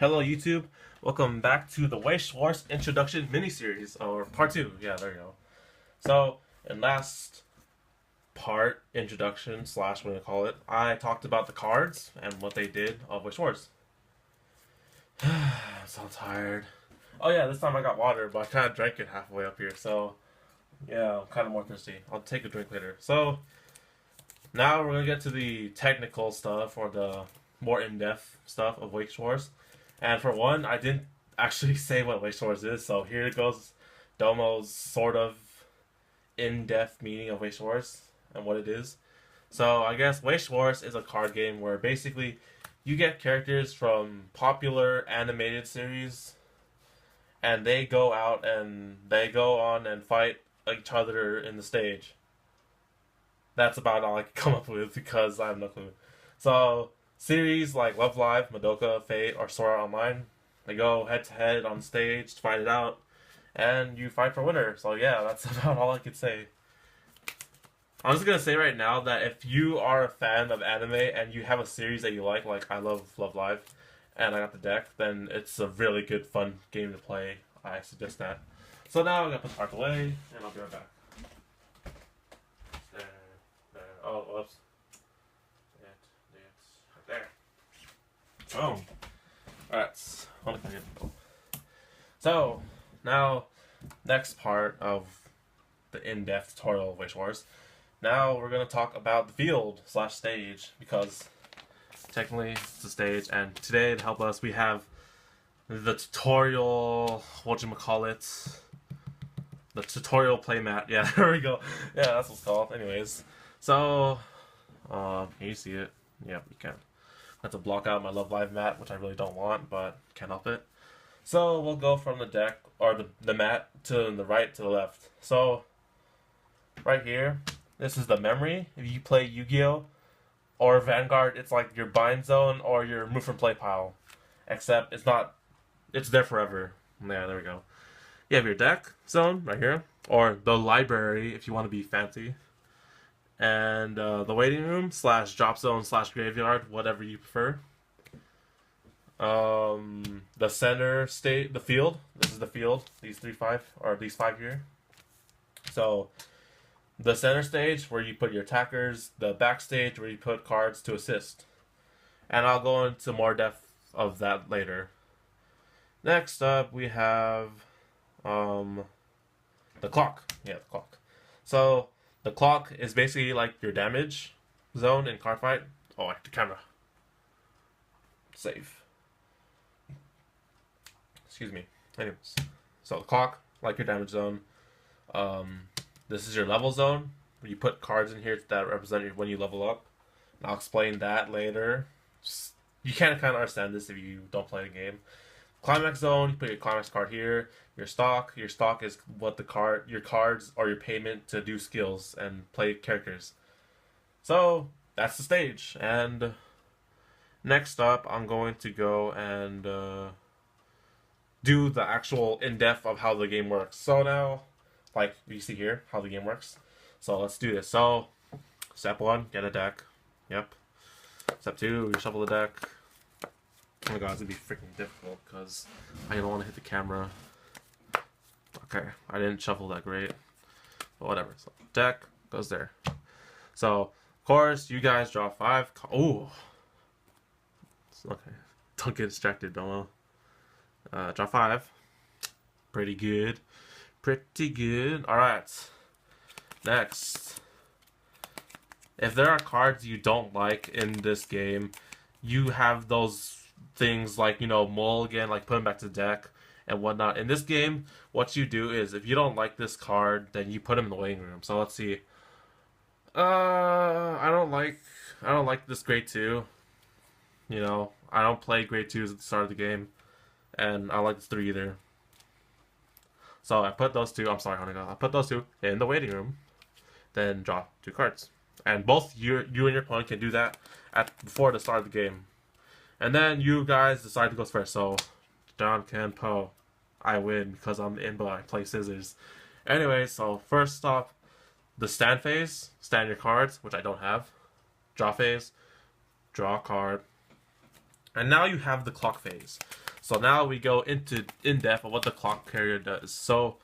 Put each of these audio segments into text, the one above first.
Hello YouTube, welcome back to the Weiss Schwarz introduction miniseries, or part 2, yeah, there you go. So, in last part, introduction slash what do you call it, I talked about the cards and what they did of Weiss Schwarz. I'm so tired. Oh yeah, this time I got water, but I kind of drank it halfway up here, so yeah, I'm kind of more thirsty. I'll take a drink later. So, now we're going to get to the technical stuff, or the more in-depth stuff of Weiss Schwarz. And for one, I didn't actually say what Weiss Schwarz is, so here it goes. Domo's sort of in-depth meaning of Weiss Schwarz and what it is. So I guess Weiss Schwarz is a card game where basically you get characters from popular animated series, and they go out and they go on and fight each other in the stage. That's about all I can come up with because I have no clue. So series like Love Live, Madoka, Fate, or Sora Online, they go head to head on stage to fight it out, and you fight for winner. So yeah, that's about all I could say. I'm just gonna say right now that if you are a fan of anime and you have a series that you like I love Love Live, and I got the deck, then it's a really good, fun game to play. I suggest that. So now I'm gonna put the cards away, and I'll be right back. There. Oh, whoops. There. Boom. Alright. So, now, next part of the in-depth tutorial of Weiss Schwarz. Now we're going to talk about the field slash stage, because technically it's a stage, and today to help us we have the tutorial, whatchamacallit, the tutorial playmat. Yeah, there we go. Yeah, that's what it's called. Anyways, so, can you see it? Yeah, you can. I have to block out my Love Live mat, which I really don't want, but can't help it. So we'll go from the deck, or the mat, to the right to the left. So, right here, this is the memory. If you play Yu-Gi-Oh! Or Vanguard, it's like your bind zone or your move from play pile. Except it's not, it's there forever. Yeah, there we go. You have your deck zone, right here. Or the library, if you want to be fancy. And the waiting room slash drop zone slash graveyard, whatever you prefer. The center state, the field. This is the field. These five here. So the center stage where you put your attackers. The back stage where you put cards to assist. And I'll go into more depth of that later. Next up we have the clock. Yeah, the clock. So the clock is basically like your damage zone in card fight. Oh, I hit the camera. Save. Excuse me. Anyways, so the clock, like your damage zone. This is your level zone, where you put cards in here that represent when you level up. And I'll explain that later. You can't kind of understand this if you don't play the game. Climax zone, you put your climax card here. Your stock is what your cards are your payment to do skills and play characters. So that's the stage. And next up, I'm going to go and do the actual in-depth of how the game works. So now, like you see here, how the game works. So let's do this. So step 1, get a deck. Yep. Step 2, you shuffle the deck. Oh my god, it's gonna be freaking difficult because I don't want to hit the camera. Okay, I didn't shuffle that great, but whatever. So deck goes there. So of course you guys draw 5. Ooh. Okay, don't get distracted, Domo. Draw 5. Pretty good. Pretty good. All right. Next, if there are cards you don't like in this game, you have those things like, mulligan, like put them back to the deck and whatnot. In this game, what you do is, if you don't like this card, then you put him in the waiting room. So let's see. I don't like this grade 2. I don't play grade 2s at the start of the game, and I don't like this 3 either. So I put those 2. I'm sorry, honey. I put those 2 in the waiting room, then draw 2 cards, and both you and your opponent can do that before the start of the game. And then you guys decide who goes first. So, John, Ken, Poe. I win because I'm in, but I play scissors. Anyway, so first off, the stand phase. Stand your cards, which I don't have. Draw phase. Draw a card. And now you have the clock phase. So now we go into in depth of what the clock area does. So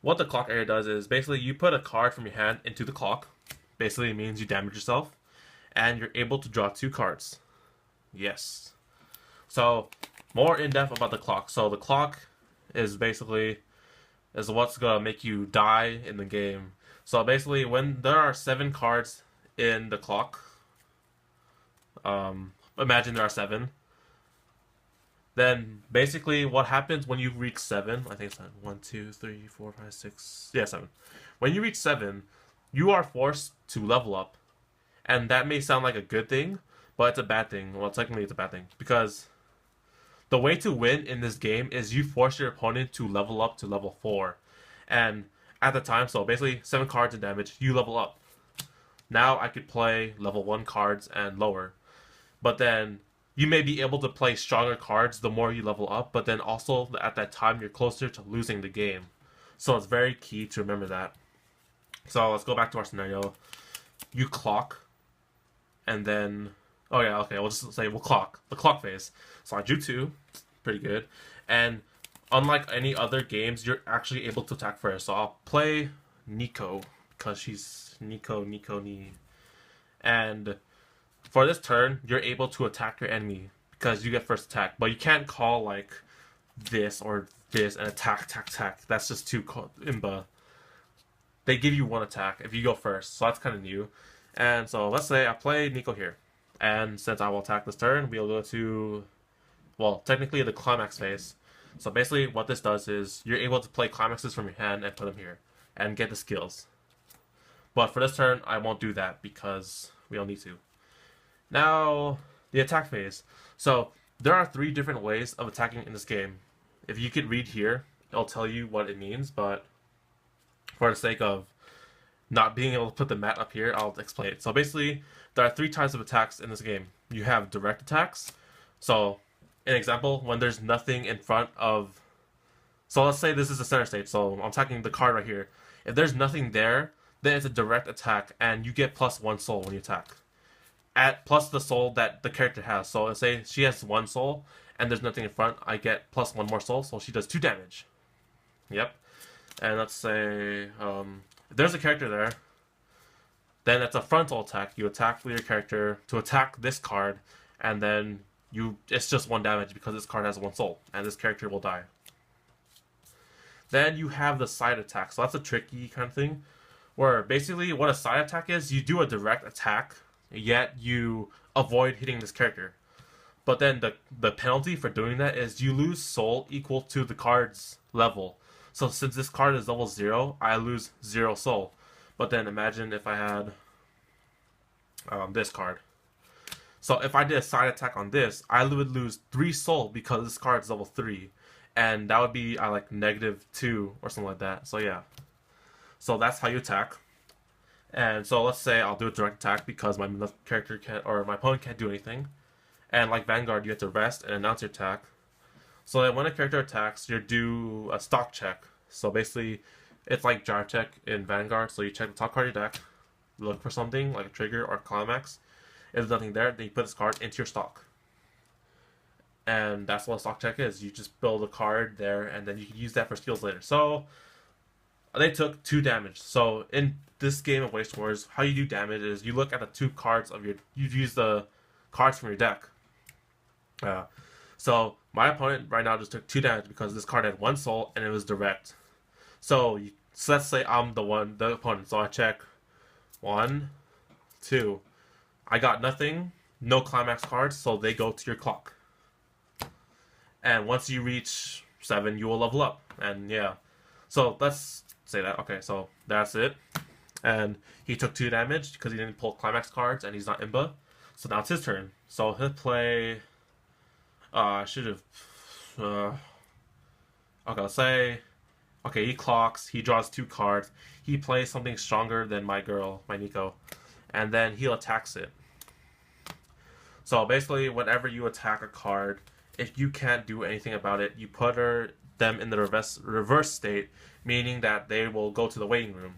what the clock area does is basically you put a card from your hand into the clock. Basically it means you damage yourself, and you're able to draw 2 cards. Yes. So more in depth about the clock. So the clock is basically what's gonna make you die in the game. So basically when there are 7 cards in the clock, imagine there are 7. Then basically what happens when you reach 7, I think it's 1, 2, 3, 4, 5, 6, yeah, 7. When you reach 7, you are forced to level up. And that may sound like a good thing, but it's a bad thing. Well, technically it's a bad thing. Because the way to win in this game is you force your opponent to level up to level 4. And at the time, so basically 7 cards in damage, you level up. Now I could play level 1 cards and lower. But then you may be able to play stronger cards the more you level up, but then also at that time you're closer to losing the game. So it's very key to remember that. So let's go back to our scenario. You clock, and then, oh yeah, okay, we'll just say we'll clock. The clock phase. So I drew 2, pretty good. And unlike any other games, you're actually able to attack first. So I'll play Nico, because she's Nico. And for this turn, you're able to attack your enemy because you get first attack. But you can't call like this or this and attack. That's just too imba. They give you 1 attack if you go first, so that's kind of new. And so let's say I play Nico here. And since I will attack this turn, we'll go to, well, technically the climax phase. So basically what this does is you're able to play climaxes from your hand and put them here and get the skills. But for this turn, I won't do that because we don't need to. Now, the attack phase. So, there are 3 different ways of attacking in this game. If you could read here, it'll tell you what it means, but for the sake of not being able to put the mat up here, I'll explain it. So basically, there are 3 types of attacks in this game. You have direct attacks. So, an example, when there's nothing in front of... So let's say this is the center stage, so I'm attacking the card right here. If there's nothing there, then it's a direct attack, and you get +1 soul when you attack. At plus the soul that the character has. So let's say she has 1 soul and there's nothing in front, I get +1 more soul, so she does 2 damage. Yep. And let's say if there's a character there, then it's a frontal attack. You attack with your character to attack this card, and then it's just 1 damage because this card has 1 soul, and this character will die. Then you have the side attack. So that's a tricky kind of thing, where basically what a side attack is, you do a direct attack, yet you avoid hitting this character. But then the penalty for doing that is you lose soul equal to the card's level. So since this card is level 0, I lose 0 soul. But then imagine if I had this card. So if I did a side attack on this, I would lose 3 soul because this card is level 3. And that would be like -2 or something like that. So yeah. So that's how you attack. And so let's say I'll do a direct attack because my character can't, or my opponent can't do anything. And like Vanguard, you have to rest and announce your attack. So that when a character attacks, you do a stock check. So basically, it's like drive check in Vanguard. So you check the top card of your deck, look for something like a trigger or climax. If there's nothing there, then you put this card into your stock. And that's what a stock check is. You just build a card there, and then you can use that for skills later. So they took 2 damage. So in this game of Weiss Schwarz, how you do damage is you look at the 2 cards of you use the cards from your deck. So my opponent right now just took 2 damage because this card had 1 soul and it was direct. So let's say I'm the opponent. So I check 1, 2. I got nothing, no climax cards, so they go to your clock. And once you reach 7, you will level up. And yeah, so let's say that. Okay, so that's it. And he took 2 damage because he didn't pull climax cards and he's not Imba. So now it's his turn. So he'll play... I should have... okay, let's say... Okay, he clocks. He draws 2 cards. He plays something stronger than my girl, my Nico. And then he'll attacks it. So basically, whenever you attack a card, if you can't do anything about it, you put them in the reverse state, meaning that they will go to the waiting room.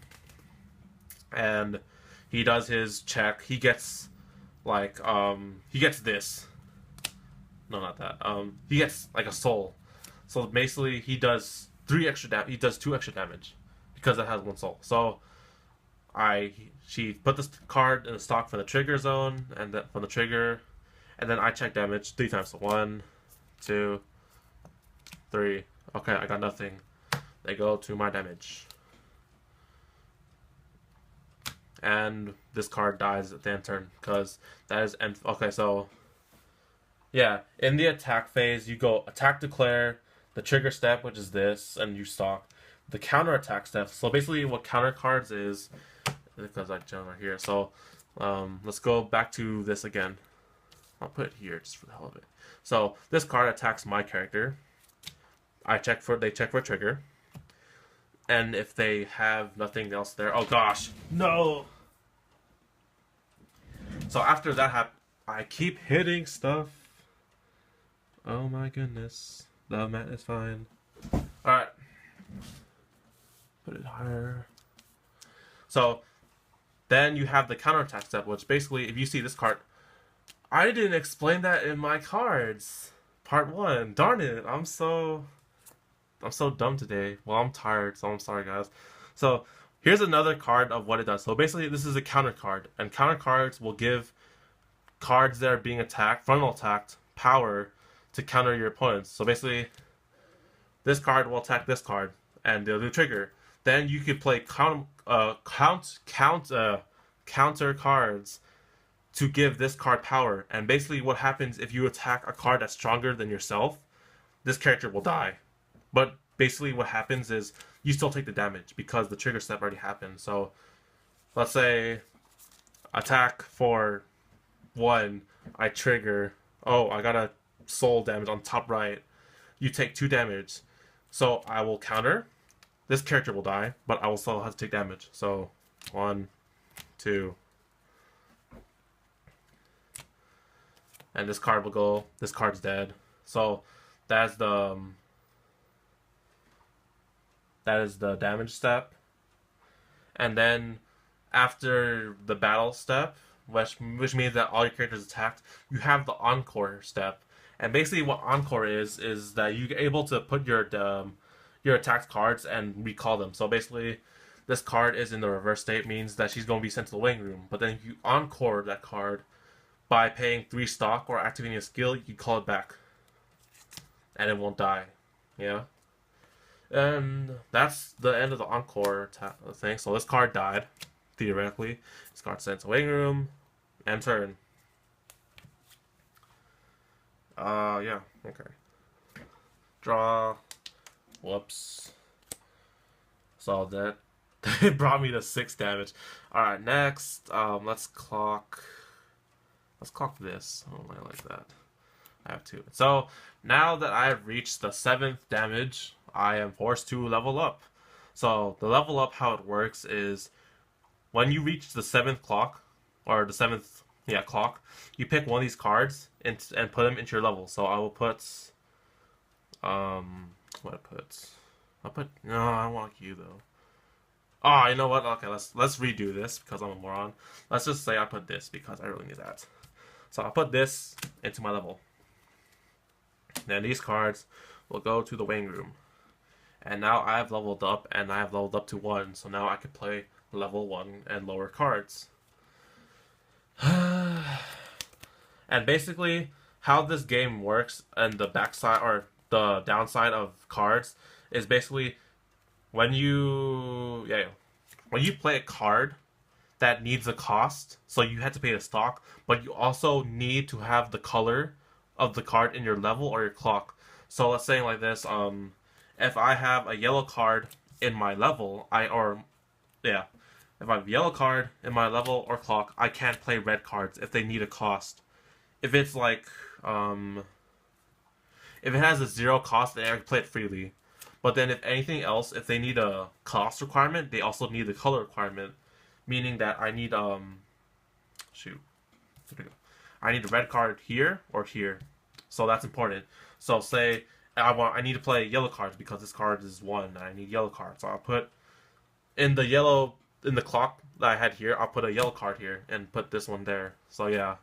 And he does his check. He gets like he gets this. no, not that. He gets like a soul. So basically, he does 3 extra damage. He does 2 extra damage because it has 1 soul. So she put this card in the stock for the trigger zone, and then from the trigger, and then I check damage 3 times. So 1, 2, 3. Okay, I got nothing. They go to my damage. And this card dies at the end turn because that is end. Okay, so yeah, in the attack phase, you go attack, declare, the trigger step, which is this, and you stock the counter attack step. So basically, what counter cards is, because I jump right here. So let's go back to this again. I'll put it here just for the hell of it. So this card attacks my character. They check for a trigger. And if they have nothing else there, oh gosh, no. So after that happens, I keep hitting stuff. Oh my goodness, the mat is fine. All right, put it higher. So then you have the counterattack step, which basically, if you see this card, I didn't explain that in my cards. Part 1. Darn it, I'm so dumb today. Well, I'm tired, so I'm sorry, guys. So here's another card of what it does. So basically, this is a counter card, and counter cards will give cards that are being attacked, frontal attacked, power to counter your opponents. So basically, this card will attack this card, and they'll do trigger. Then you could play counter cards to give this card power. And basically, what happens if you attack a card that's stronger than yourself, this character will die. But basically what happens is you still take the damage because the trigger step already happened. So let's say attack for 1, I trigger. Oh, I got a soul damage on top right. You take 2 damage. So I will counter. This character will die, but I will still have to take damage. So 1, 2. And this card will go. This card's dead. So that's the damage step. And then after the battle step, which means that all your characters attacked, you have the encore step. And basically what encore is that you're able to put your attacked cards and recall them. So basically this card is in the reverse state, means that she's going to be sent to the waiting room. But then if you encore that card by paying 3 stock or activating a skill, you call it back. And it won't die. Yeah? And that's the end of the encore thing. So this card died, theoretically. This card sent to waiting room. End turn. Yeah, okay. Draw. Whoops. So that it brought me to 6 damage. Alright, next, let's clock this. Oh, I like that. I have 2. So now that I've reached the 7th damage, I am forced to level up. So the level up, how it works is when you reach the 7th clock, or the 7th clock, you pick one of these cards and put them into your level. So I will put what I'll put, no, I want you though. Oh, you know what? Okay, let's redo this because I'm a moron. Let's just say I put this because I really need that. So I'll put this into my level. Then these cards will go to the waiting room. And now I have leveled up, and I have leveled up to 1, so now I can play level 1 and lower cards. And basically, how this game works and the backside or the downside of cards is basically when you play a card that needs a cost, so you have to pay the stock, but you also need to have the color of the card in your level or your clock. So let's say like this, if I have a yellow card in my level, if I have a yellow card in my level or clock, I can't play red cards if they need a cost. If it's like, if it has a 0 cost, then I can play it freely. But then if anything else, if they need a cost requirement, they also need the color requirement. Meaning that I need, I need a red card here or here. So that's important. So say I need to play yellow cards because this card is 1 and I need yellow cards. So I'll put in the clock that I had here, I'll put a yellow card here and put this one there. So yeah.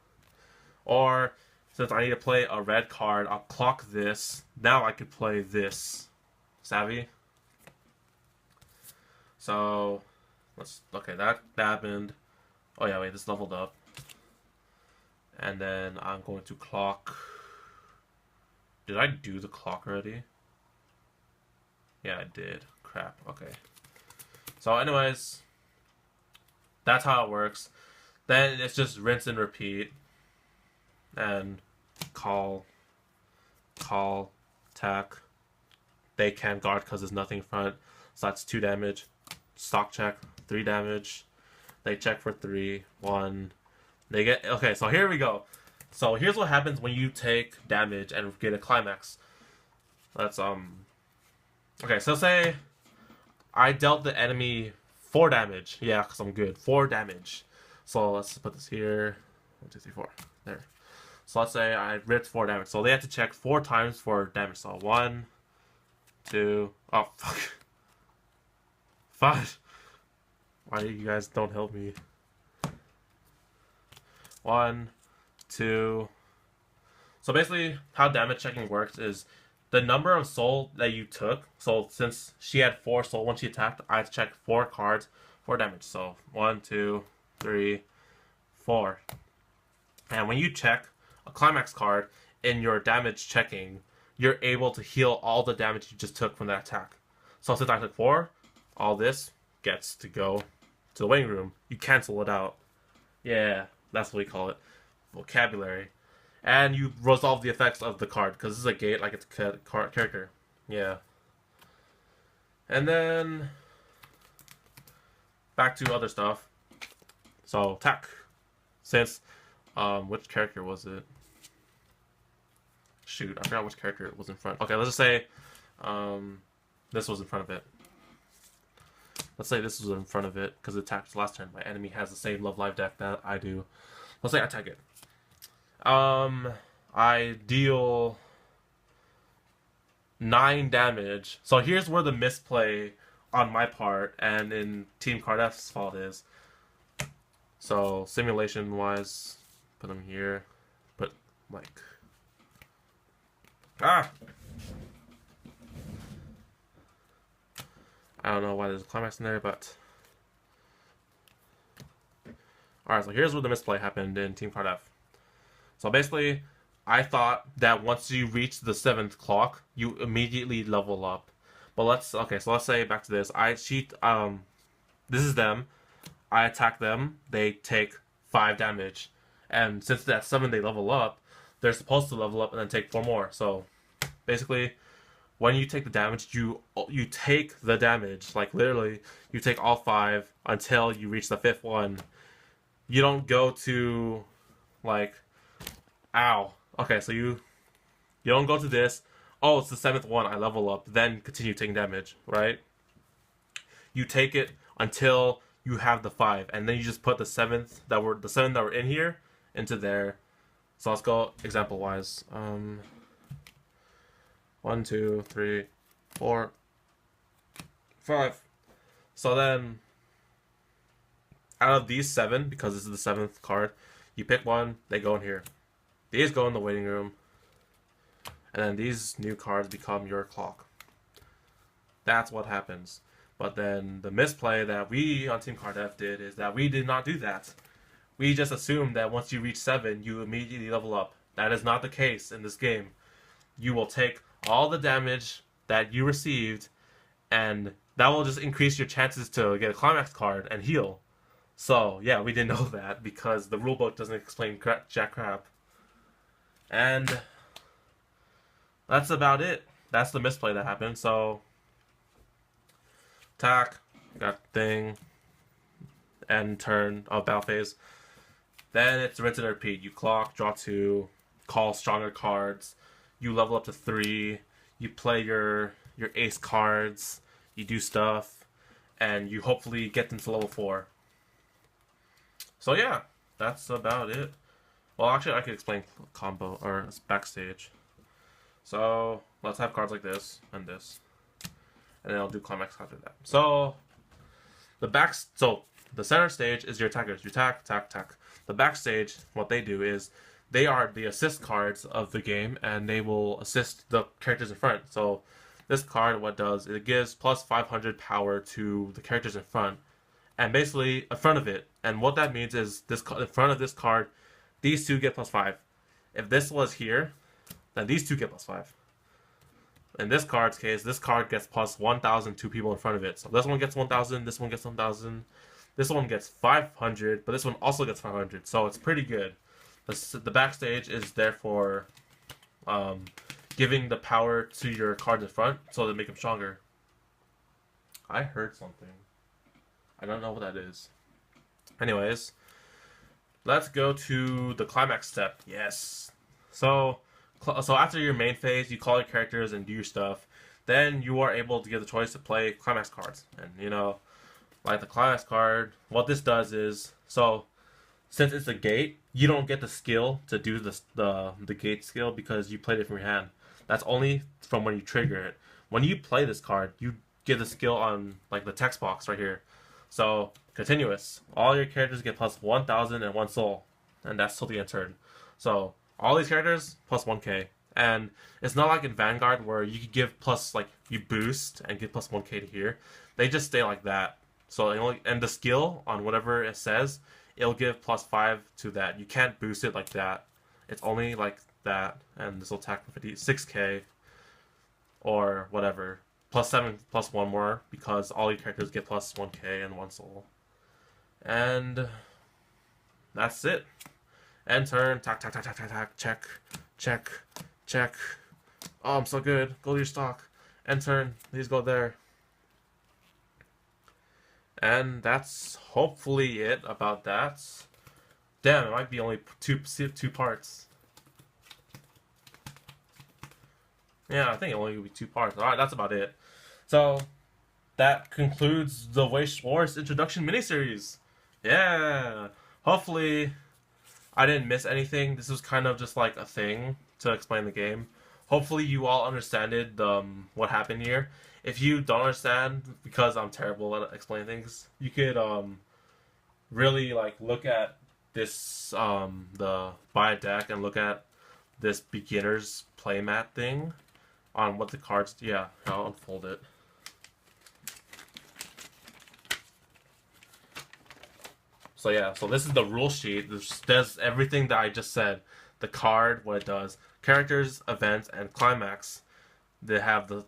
Or since I need to play a red card, I'll clock this. Now I could play this. Savvy? So, okay, that happened. Oh yeah, wait, this leveled up. And then I'm going to clock. Did I do the clock already? Yeah, I did. Crap, okay. So anyways, that's how it works. Then it's just rinse and repeat. And call, attack. They can't guard because there's nothing in front. So that's 2 damage. Stock check, 3 damage. They check for 3, 1. They get, okay, so here we go. So here's what happens when you take damage and get a climax. Let's, okay, so say I dealt the enemy 4 damage. Yeah, because I'm good. 4 damage. So let's put this here. 1, 2, 3, 4. There. So let's say I ripped 4 damage. So they have to check 4 times for damage. So 1, 2, oh, fuck. 5. Why you guys don't help me? 1, 2. So basically, how damage checking works is the number of soul that you took. So since she had 4 soul when she attacked, I had to check 4 cards for damage. So 1, 2, 3, 4. And when you check a climax card in your damage checking, you're able to heal all the damage you just took from that attack. So since I took 4, all this gets to go to the waiting room. You cancel it out. Yeah, that's what we call it. Vocabulary. And you resolve the effects of the card, because this is a gate like it's a character. Yeah. And then back to other stuff. So, attack. Since, which character was it? Shoot, I forgot which character it was in front. Okay, let's just say, this was in front of it. Let's say this was in front of it, because it attacked last turn. My enemy has the same Love Live deck that I do. Let's say I attack it. I deal 9 damage. So here's where the misplay on my part and in Team K4RD F's fault is. So simulation wise, put them here. Put like I don't know why there's a climax in there, but alright, so here's where the misplay happened in Team K4RD F. So basically, I thought that once you reach the 7th clock, you immediately level up. But let's say back to this. This is them. I attack them. They take 5 damage. And since that's 7 they level up, they're supposed to level up and then take 4 more. So basically, when you take the damage, you take the damage. Like literally, you take all 5 until you reach the 5th one. You don't go to like, ow. Okay, so you don't go to this. Oh, it's the 7th one. I level up. Then continue taking damage, right? You take it until you have the 5, and then you just put the 7 that were in here into there. So let's go example wise. 1, 2, 3, 4, 5. So then, out of these 7, because this is the 7th card, you pick one. They go in here. These go in the waiting room. And then these new cards become your clock. That's what happens. But then the misplay that we on Team K4RD F did is that we did not do that. We just assumed that once you reach 7, you immediately level up. That is not the case in this game. You will take all the damage that you received, and that will just increase your chances to get a climax card and heal. So, yeah, we didn't know that because the rulebook doesn't explain jack crap. And that's about it. That's the misplay that happened. So, attack, got thing, end turn of battle phase. Then it's rinse and repeat. You clock, draw 2, call stronger cards. You level up to 3. You play your ace cards. You do stuff, and you hopefully get them to level 4. So yeah, that's about it. Well, actually, I could explain combo or backstage. So let's have cards like this and this, and then I'll do climax after that. So the center stage is your attackers. You attack, attack, attack. The backstage, what they do is they are the assist cards of the game, and they will assist the characters in front. So this card, what does, it gives plus 500 power to the characters in front, and basically in front of it. And what that means is this in front of this card, these two get plus 5. If this was here, then these two get plus 5. In this card's case, this card gets plus 1,000 to people in front of it. So this one gets 1,000, this one gets 1,000, this one gets 500, but this one also gets 500. So it's pretty good. The backstage is therefore giving the power to your cards in front so they make them stronger. I heard something. I don't know what that is. Anyways, let's go to the climax step. Yes. So after your main phase, you call your characters and do your stuff. Then you are able to give the choice to play climax cards. And, you know, like the climax card, what this does is, so since it's a gate, you don't get the skill to do the gate skill because you played it from your hand. That's only from when you trigger it. When you play this card, you get the skill on like the text box right here. So continuous. All your characters get plus 1,001 soul, and that's till the end turn. So all these characters plus 1k, and it's not like in Vanguard where you could give plus, like, you boost and get plus 1k to here. They just stay like that. So and the skill on whatever it says, it'll give plus 5 to that. You can't boost it like that. It's only like that, and this will attack for 6k or whatever. Plus 7, plus 1 more, because all your characters get plus 1k and 1 soul. And that's it. End turn, tack, tack, tack, tack, tack, tack, check, check, check. Oh, I'm so good. Go to your stock. End turn, these go there. And that's hopefully it about that. Damn, it might be only two parts. Yeah, I think it only will be 2 parts. Alright, that's about it. So, that concludes the Weiss Schwarz introduction miniseries. Yeah! Hopefully, I didn't miss anything. This was kind of just like a thing to explain the game. Hopefully, you all understood what happened here. If you don't understand, because I'm terrible at explaining things, you could really like look at this the buy a deck and look at this beginner's playmat thing on what the cards. Yeah, I'll unfold it. So yeah, so this is the rule sheet. This does everything that I just said. The card, what it does, characters, events, and climax. They have the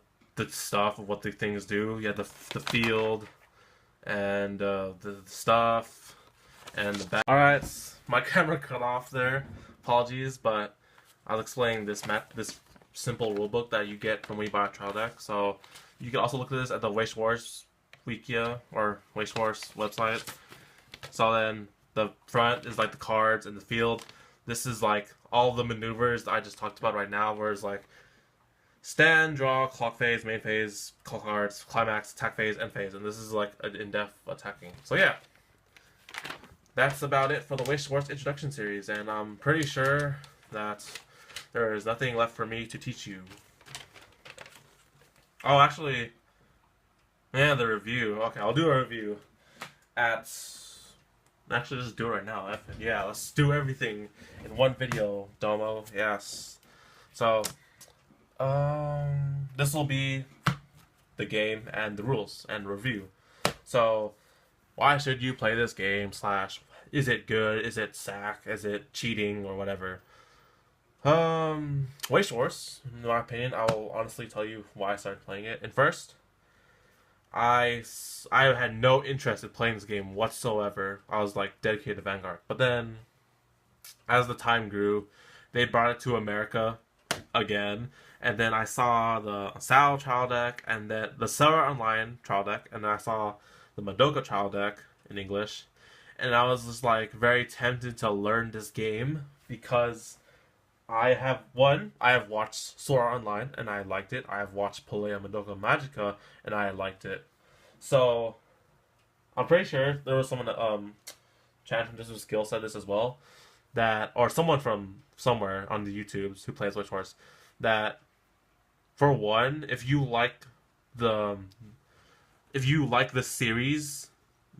stuff of what the things do. You have the field, and the stuff, and the back. Alright, my camera cut off there. Apologies, but I'll explain this simple rulebook that you get from when you buy a trial deck. So you can also look at this at the Weiss Schwarz Wikia or Weiss Schwarz website. So then the front is like the cards and the field. This is like all the maneuvers that I just talked about right now, where it's like stand, draw, clock phase, main phase, call cards, climax, attack phase, end phase, and this is like an in-depth attacking. So yeah, that's about it for the Weiss Schwarz introduction series, and I'm pretty sure that there is nothing left for me to teach you. Oh, actually, yeah, the review. Okay, I'll do a review actually just do it right now. Yeah, let's do everything in one video, Domo. Yes. So, this will be the game and the rules and review. So, why should you play this game? / is it good? Is it sack? Is it cheating or whatever? Weiss Schwarz, in my opinion, I will honestly tell you why I started playing it. And first, I had no interest in playing this game whatsoever. I was like dedicated to Vanguard. But then, as the time grew, they brought it to America again. And then I saw the Sal trial deck, and then the Sora Online trial deck, and then I saw the Madoka trial deck in English. And I was just like very tempted to learn this game because I have watched Sora Online and I liked it. I have watched Polea Madoka Magica and I liked it. So I'm pretty sure there was someone Chan from Just Skill said this as well, that, or someone from somewhere on the YouTubes who plays Weiss Schwarz, that for one, if you like the series,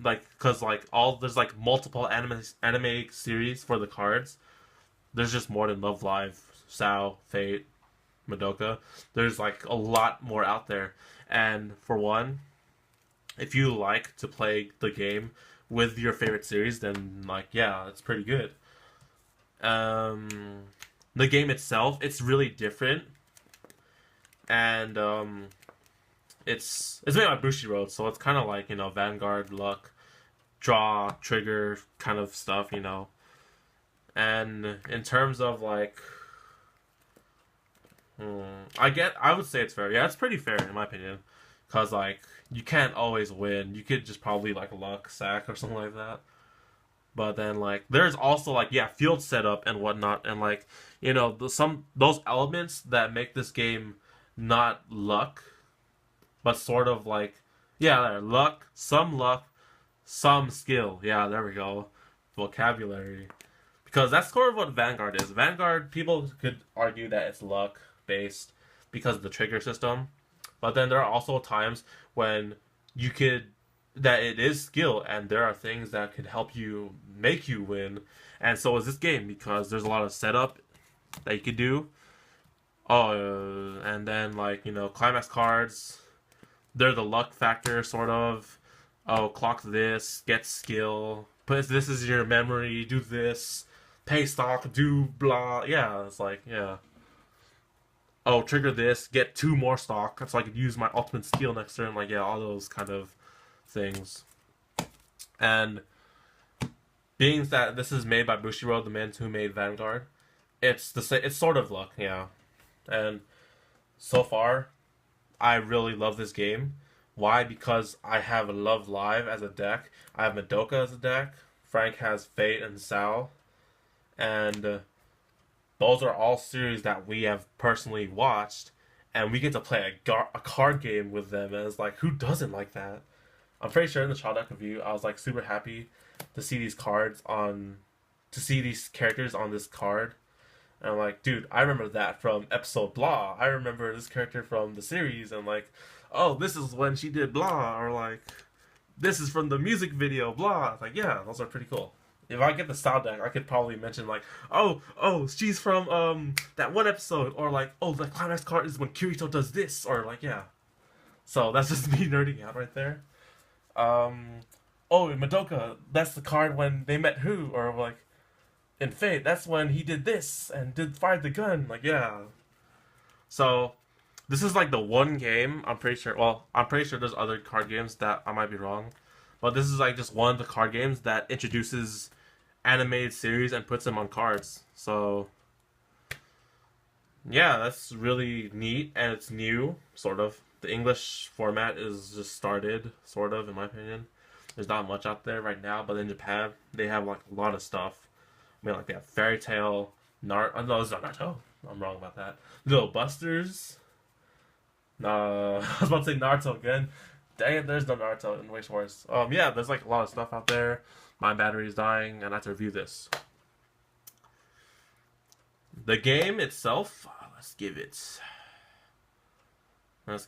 like, because like there's like multiple anime series for the cards, there's just more than Love Live, Sao, Fate, Madoka. There's like a lot more out there. And for one, if you like to play the game with your favorite series, then like yeah, it's pretty good. Um, the game itself, it's really different, and it's made by Bushiroad, so it's kind of like Vanguard, Luck, Draw, Trigger kind of stuff, And in terms of like, I would say it's fair. Yeah, it's pretty fair in my opinion, cause like you can't always win. You could just probably like luck sack or something like that. But then like there's also like yeah field setup and whatnot, and like some those elements that make this game not luck, but sort of like yeah luck, some skill. Yeah, there we go, vocabulary. Because that's sort of what Vanguard is. Vanguard, people could argue that it's luck based because of the trigger system, but then there are also times when you could that it is skill, and there are things that could help you make you win. And so is this game because there's a lot of setup that you could do. Oh, and then like climax cards, they're the luck factor sort of. Oh, clock this, get skill, put this is your memory, do this, pay stock, do blah. Yeah, it's like yeah. Oh, trigger this, get 2 more stock, so I could use my ultimate skill next turn. Like yeah, all those kind of things. And being that this is made by Bushiroad, the man who made Vanguard, it's it's sort of luck, yeah. And so far, I really love this game. Why? Because I have Love Live as a deck. I have Madoka as a deck. Frank has Fate and Sal, and those are all series that we have personally watched, and we get to play a card game with them. And it's like, who doesn't like that? I'm pretty sure in the Child Deck review, I was like super happy to see these characters on this card. And I'm like, dude, I remember that from episode blah. I remember this character from the series, and like, oh, this is when she did blah, or like, this is from the music video blah. Like, yeah, those are pretty cool. If I get the style deck, I could probably mention like, oh, she's from that one episode, or like, oh, the climax card is when Kirito does this, or like, yeah. So that's just me nerding out right there. Oh, in Madoka, that's the card when they met who, or like in Fate, that's when he did this and fired the gun. Like yeah. So this is like the one game I'm pretty sure. Well, I'm pretty sure there's other card games that I might be wrong, but this is like just one of the card games that introduces animated series and puts them on cards. So yeah, that's really neat, and it's new, sort of. The English format is just started, sort of, in my opinion. There's not much out there right now, but in Japan, they have like a lot of stuff. I mean, like they have Fairy Tail, oh, no, it's not Naruto. I'm wrong about that. Little Busters. I was about to say Naruto again. Dang it, there's no Naruto in Weiss Schwarz. Yeah, there's like a lot of stuff out there. My battery is dying, and I have to review this. The game itself, let's give it a.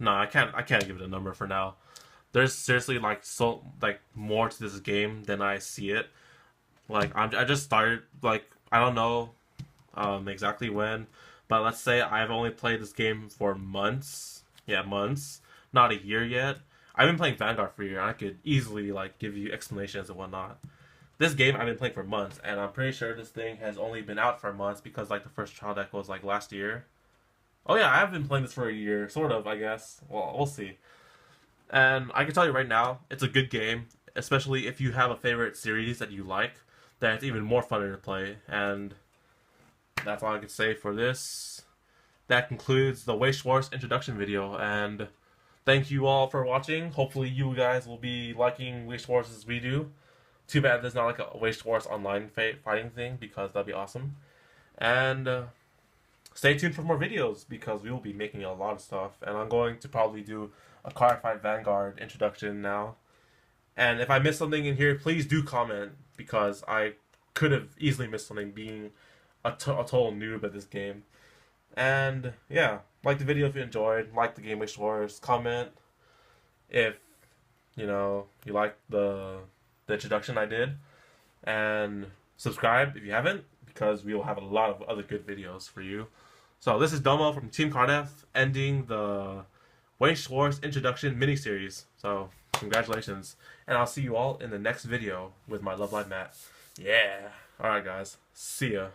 No, I can't give it a number for now. There's seriously like more to this game than I see it. Like I just started, like I don't know exactly when, but let's say I've only played this game for months. Yeah, months, not a year yet. I've been playing Vanguard for a year. I could easily like give you explanations and whatnot. This game I've been playing for months, and I'm pretty sure this thing has only been out for months because like the first trial deck was like last year. Oh yeah, I have been playing this for a year, sort of, I guess. Well, we'll see. And I can tell you right now, it's a good game, especially if you have a favorite series that you like. Then it's even more fun to play, and that's all I can say for this. That concludes the Weiss Schwarz introduction video, and thank you all for watching. Hopefully you guys will be liking Weiss Schwarz as we do. Too bad there's not like a Weiss Schwarz online fighting thing, because that'd be awesome. And stay tuned for more videos, because we will be making a lot of stuff, and I'm going to probably do a Card Fight Vanguard introduction now. And if I missed something in here, please do comment, because I could have easily missed something being a total noob at this game. And yeah, like the video if you enjoyed, like the game Weiss Schwarz, comment if you like the introduction I did, and subscribe if you haven't, because we will have a lot of other good videos for you. So this is Domo from K4RD F, ending the Weiss Schwarz introduction miniseries. So congratulations, and I'll see you all in the next video with my Love Live Matt. Yeah. All right, guys. See ya.